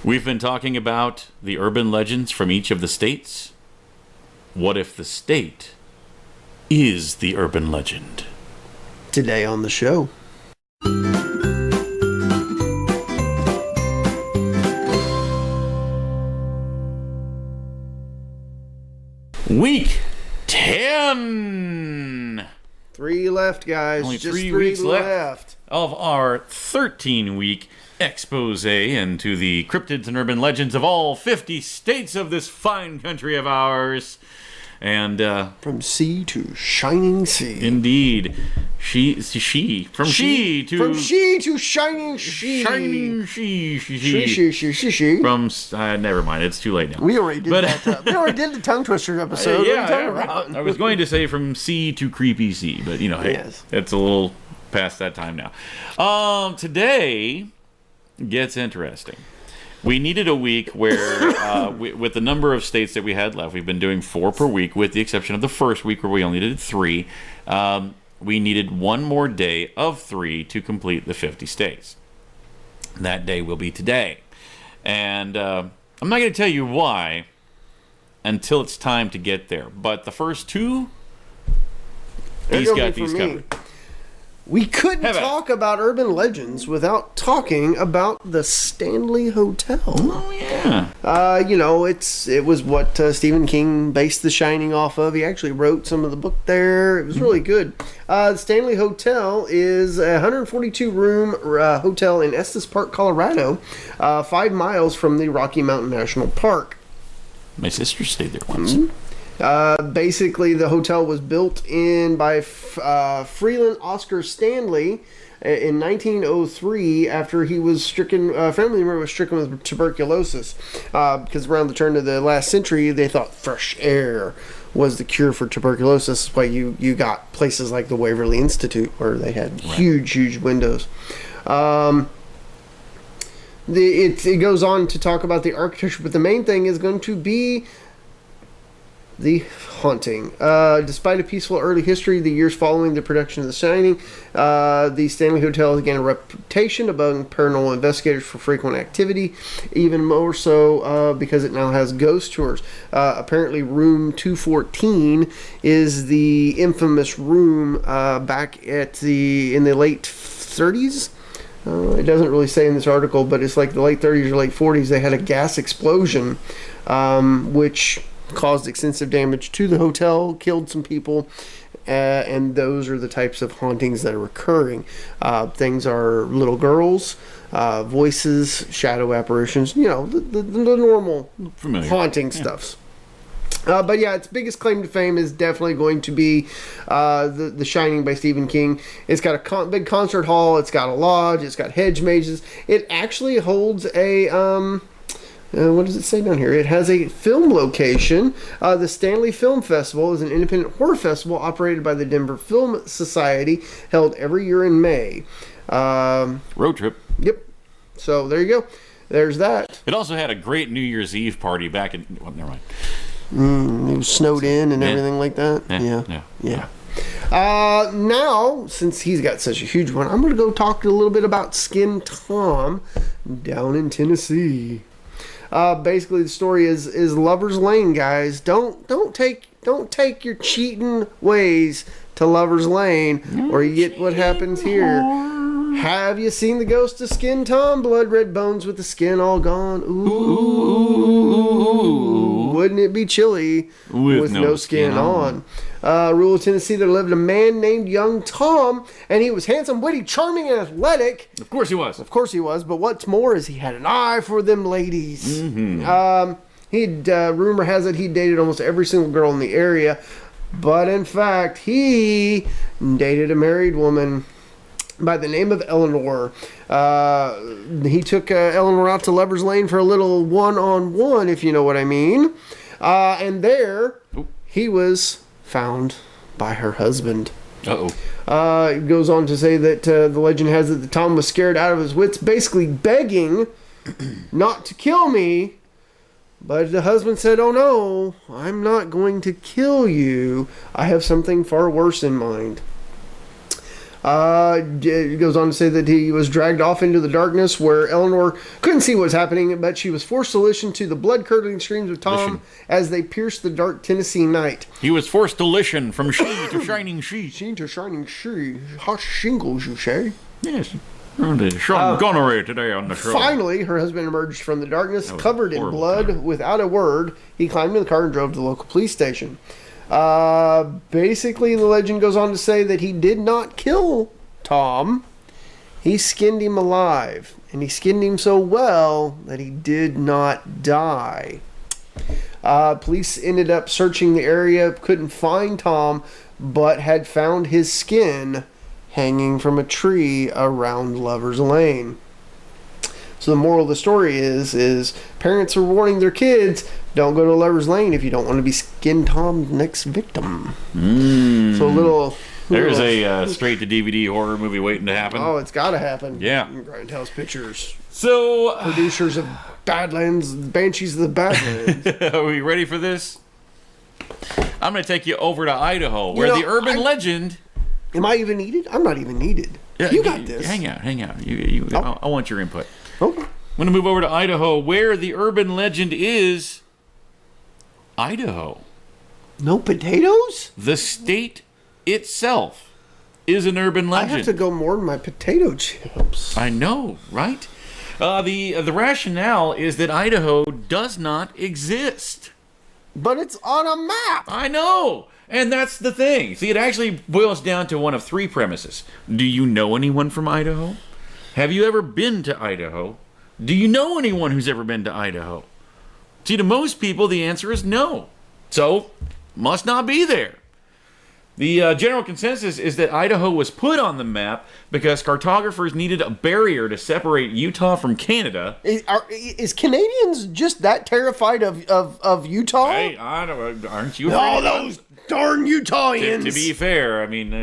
We've been talking about the urban legends from each of the states. What if the state is the urban legend? Today on the show. Week 10. 3 left, guys. Only just 3 three weeks left of our 13-week expose into the cryptids and urban legends of all 50 states of this fine country of ours. And from sea to shining sea. Indeed. From she to shining she. From never mind, it's too late now. We already did that. We already did the tongue twister episode. I was going to say from sea to creepy sea, but hey, yes. It's a little past that time now. Today gets interesting. We needed a week where, with the number of states that we had left, we've been doing 4 per week, with the exception of the first week where we only did 3. We needed one more day of 3 to complete the 50 states. That day will be today. And I'm not going to tell you why until it's time to get there. But the first 2, he's got these covered. We couldn't talk about urban legends without talking about the Stanley Hotel. Oh, yeah. It was what Stephen King based The Shining off of. He actually wrote some of the book there. It was really good. The Stanley Hotel is a 142-room hotel in Estes Park, Colorado, 5 miles from the Rocky Mountain National Park. My sister stayed there once. Mm-hmm. Basically, the hotel was built by Freeland Oscar Stanley in 1903 after he was stricken. A family member was stricken with tuberculosis. Because around the turn of the last century, they thought fresh air was the cure for tuberculosis. That's why you got places like the Waverly Institute where they had huge windows. It goes on to talk about the architecture, but the main thing is going to be the haunting. Despite a peaceful early history, the years following the production of The Shining, the Stanley Hotel has gained a reputation among paranormal investigators for frequent activity, even more so because it now has ghost tours. Apparently, room 214 is the infamous room back in the late 30s. It doesn't really say in this article, but it's like the late 30s or late 40s. They had a gas explosion, which caused extensive damage to the hotel, killed some people, and those are the types of hauntings that are occurring. Things are little girls, voices, shadow apparitions, the normal haunting stuffs. But yeah, its biggest claim to fame is definitely going to be The Shining by Stephen King. It's got a big concert hall, it's got a lodge, it's got hedge mazes. It actually holds a what does it say down here? It has a film location. The Stanley Film Festival is an independent horror festival operated by the Denver Film Society, held every year in May. Road trip. Yep. So there you go. There's that. It also had a great New Year's Eve party back in... Well, never mind. It was snowed in and everything like that. Yeah. Now, since he's got such a huge one, I'm going to go talk a little bit about Skin Tom down in Tennessee. Basically, the story is Lover's Lane, guys. Don't take your cheating ways to Lover's Lane, or you get what happens here. Have you seen the ghost of Skin Tom? Blood red bones with the skin all gone. Ooh. Wouldn't it be chilly with no skin on? Rural Tennessee, there lived a man named Young Tom, and he was handsome, witty, charming, and athletic. Of course he was. But what's more is he had an eye for them ladies. Mm-hmm. Rumor has it he dated almost every single girl in the area, but in fact, he dated a married woman by the name of Eleanor. He took Eleanor out to Lover's Lane for a little one-on-one, if you know what I mean. And there, he was found by her husband. It goes on to say that the legend has it that Tom was scared out of his wits, basically begging not to kill me. But the husband said, "Oh no, I'm not going to kill you. I have something far worse in mind." It goes on to say that he was dragged off into the darkness where Eleanor couldn't see what was happening, but she was forced to listen to the blood-curdling screams of Tom as they pierced the dark Tennessee night. He was forced to listen from she to shining she. She to shining she. Hot shingles, you say? Yes. Sean gonorrhea today on the show. Finally, her husband emerged from the darkness, covered in blood. Time. Without a word, he climbed in the car and drove to the local police station. Basically, the legend goes on to say that he did not kill Tom. He skinned him alive. And he skinned him so well that he did not die. Police ended up searching the area, couldn't find Tom, but had found his skin hanging from a tree around Lover's Lane. So the moral of the story is parents are warning their kids, don't go to Lover's Lane if you don't want to be Skin Tom's next victim. So a little... There's a straight-to-DVD horror movie waiting to happen. Oh, it's got to happen. Yeah. Grindhouse Pictures. So... Producers of Badlands, Banshees of the Badlands. Are we ready for this? I'm going to take you over to Idaho, where the urban legend... Am I even needed? I'm not even needed. Yeah, you got this. Hang out. I want your input. Okay. I'm going to move over to Idaho, where the urban legend is Idaho. No potatoes? The state itself is an urban legend. I have to go more than my potato chips. I know, right? The rationale is that Idaho does not exist. But it's on a map. I know. And that's the thing. See, it actually boils down to one of three premises. Do you know anyone from Idaho? Have you ever been to Idaho? Do you know anyone who's ever been to Idaho? See, to most people, the answer is no. So, must not be there. The general consensus is that Idaho was put on the map because cartographers needed a barrier to separate Utah from Canada. Is Canadians just that terrified of Utah? Hey, aren't you? Oh, those darn Utahns! To be fair, I mean,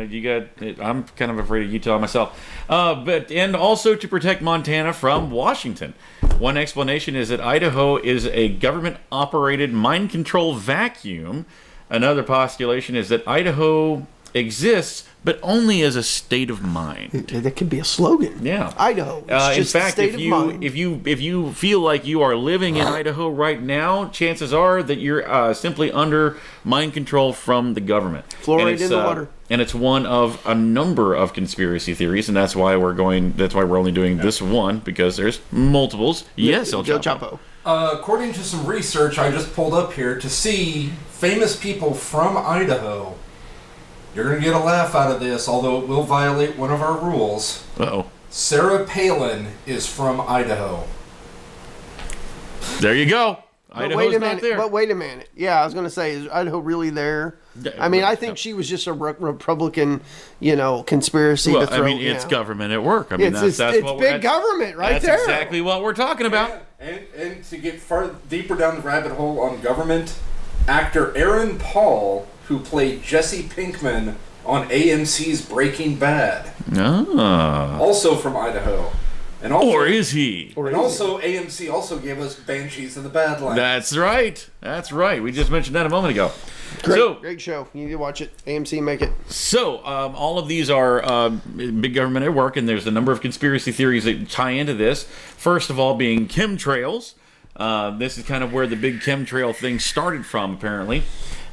I'm kind of afraid of Utah myself. And also to protect Montana from Washington. One explanation is that Idaho is a government-operated mind control vacuum. Another postulation is that Idaho exists, but only as a state of mind. That could be a slogan. Yeah, Idaho. It's just in fact, a state of mind. if you feel like you are living in Idaho right now, chances are that you're simply under mind control from the government. Fluoride in the water. And it's one of a number of conspiracy theories, and that's why we're only doing this one, because there's multiples. Yes, El Chapo. According to some research I just pulled up here to see famous people from Idaho. You're going to get a laugh out of this, although it will violate one of our rules. Uh-oh. Sarah Palin is from Idaho. There you go. Idaho's not there. But wait a minute. Yeah, I was going to say, is Idaho really there? I mean, I think she was just a Republican, conspiracy to throw. I mean, it's government at work. I mean, it's big government right there. That's exactly what we're talking about. Yeah. And to get far deeper down the rabbit hole on government, actor Aaron Paul, who played Jesse Pinkman on AMC's Breaking Bad. Also from Idaho. And also, or is he? And also, AMC also gave us Banshees of the Badlands. That's right. We just mentioned that a moment ago. Great show. You need to watch it. AMC, make it. So, all of these are big government at work, and there's a number of conspiracy theories that tie into this. First of all being chemtrails. This is kind of where the big chemtrail thing started from, apparently.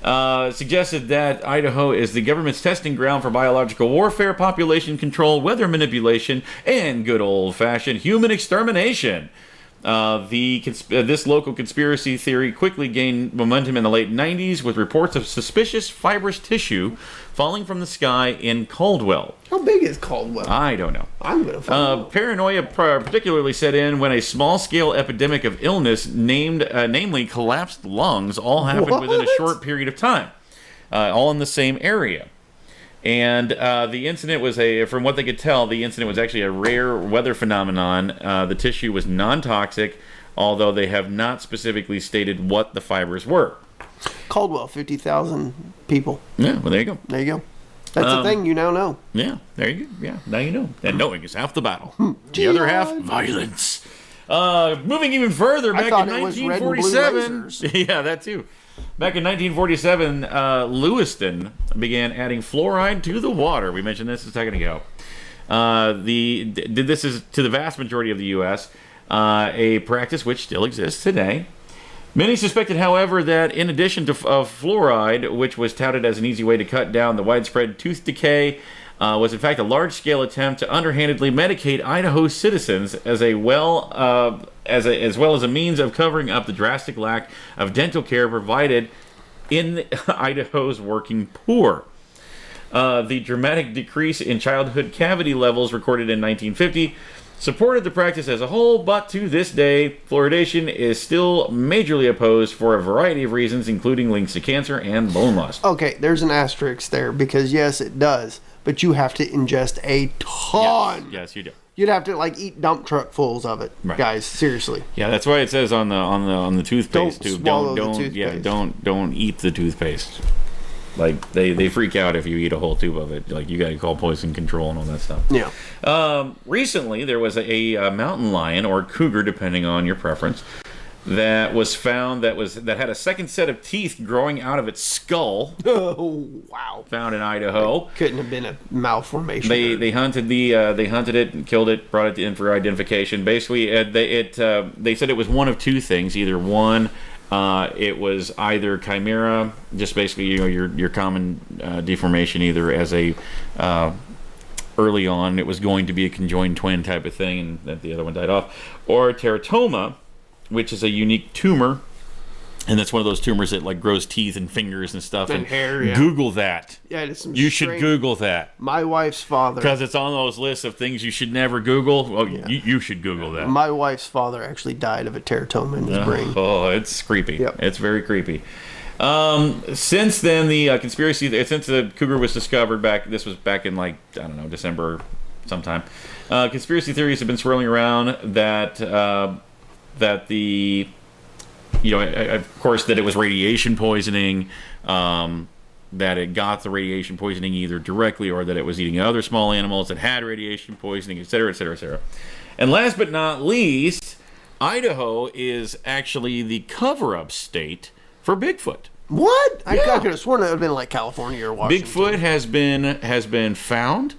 Suggested that Idaho is the government's testing ground for biological warfare, population control, weather manipulation, and good old-fashioned human extermination. This local conspiracy theory quickly gained momentum in the late 90s with reports of suspicious fibrous tissue falling from the sky in Caldwell. How big is Caldwell? I don't know. I'm going to find out. Paranoia particularly set in when a small-scale epidemic of illness namely collapsed lungs all happened within a short period of time, all in the same area. And the incident was from what they could tell, the incident was actually a rare weather phenomenon. The tissue was non-toxic, although they have not specifically stated what the fibers were. Caldwell, 50,000 people. Yeah, well, there you go. There you go. That's the thing you now know. Yeah, there you go. Yeah, now you know. And knowing is half the battle. The other half, violence. Moving even further, back in 1947. Yeah, that too. Back in 1947, Lewiston began adding fluoride to the water. We mentioned this a second ago. This is to the vast majority of the U.S. A practice which still exists today. Many suspected, however, that in addition to fluoride, which was touted as an easy way to cut down the widespread tooth decay, was in fact a large-scale attempt to underhandedly medicate Idaho citizens as well as a means of covering up the drastic lack of dental care provided in Idaho's working poor. The dramatic decrease in childhood cavity levels recorded in 1950 supported the practice as a whole, but to this day, fluoridation is still majorly opposed for a variety of reasons, including links to cancer and bone loss. Okay, there's an asterisk there, because yes, it does, but you have to ingest a ton. Yes, you do. You'd have to like eat dump truckfuls of it, right. Guys. Seriously. Yeah, that's why it says on the toothpaste too. Swallow the toothpaste. Yeah, don't eat the toothpaste. Like they freak out if you eat a whole tube of it. Like you got to call poison control and all that stuff. Yeah. Recently, there was a mountain lion or cougar, depending on your preference, that was found that had a second set of teeth growing out of its skull. Oh wow! Found in Idaho. Couldn't have been a malformation. They hunted it and killed it, brought it in for identification. Basically, they said it was one of two things. Either one. It was either chimera, just basically your common deformation, either as a early on it was going to be a conjoined twin type of thing, and then the other one died off, or teratoma, which is a unique tumor, and that's one of those tumors that like grows teeth and fingers and stuff. And hair. Yeah. Google that. Yeah, it's some you should Google that. My wife's father, because it's on those lists of things you should never Google. Well, yeah. you should Google that. My wife's father actually died of a teratoma in his brain. Oh, it's creepy. Yep. It's very creepy. Since then, the conspiracy, since the cougar was discovered this was back in like, I don't know, December sometime, conspiracy theories have been swirling around that of course, that it was radiation poisoning, that it got the radiation poisoning either directly or that it was eating other small animals that had radiation poisoning, etc., etc., etc. And last but not least, Idaho is actually the cover-up state for Bigfoot. What? Yeah. I could have sworn that would have been like California or Washington. Bigfoot has been found,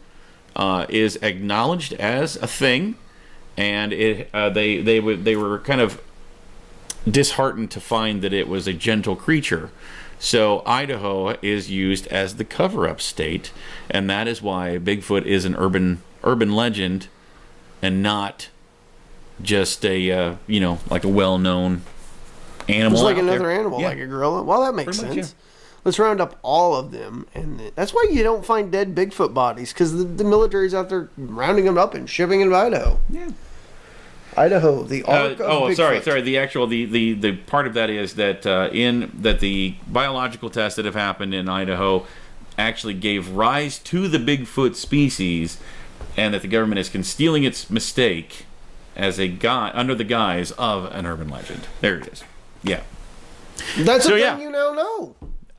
is acknowledged as a thing, and they were kind of disheartened to find that it was a gentle creature. So Idaho is used as the cover-up state, and that is why Bigfoot is an urban legend and not just a like a well-known animal. It's like another animal, like a gorilla. Well, that makes sense. Yeah. Let's round up all of them, and that's why you don't find dead Bigfoot bodies, because the military's out there rounding them up and shipping them to Idaho. Yeah. Idaho, the ark of Bigfoot. Sorry. The part of that is that the biological tests that have happened in Idaho actually gave rise to the Bigfoot species, and that the government is concealing its mistake as under the guise of an urban legend. There it is. Yeah. That's a thing you now know.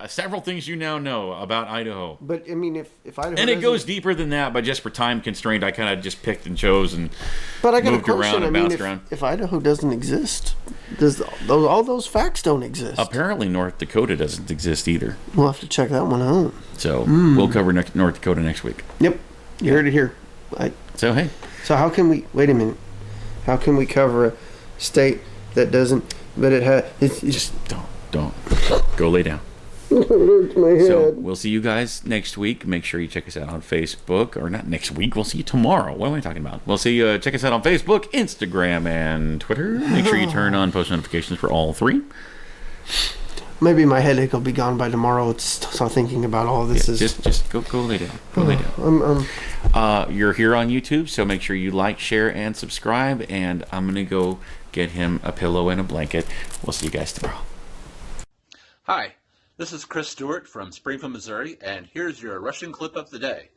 Several things you now know about Idaho. But, I mean, if Idaho and it goes deeper than that, but just for time constraint, I kind of just picked and chose and but I got moved a question. around and bounced around. If Idaho doesn't exist, all those facts don't exist? Apparently North Dakota doesn't exist either. We'll have to check that one out. So, we'll cover North Dakota next week. Yep. You heard it here. So, hey. So how can we... Wait a minute. How can we cover a state that doesn't... But it has... It's just... Don't. Go lay down. So we'll see you guys next week. Make sure you check us out on Facebook, or not next week. We'll see you tomorrow. What am I talking about? We'll see you. Check us out on Facebook, Instagram, and Twitter. Make sure you turn on post notifications for all three. Maybe my headache will be gone by tomorrow. It's start thinking about all this. Just go lay down. Go lay down. You're here on YouTube, so make sure you like, share, and subscribe. And I'm gonna go get him a pillow and a blanket. We'll see you guys tomorrow. Hi. This is Chris Stewart from Springfield, Missouri, and here's your Russian clip of the day.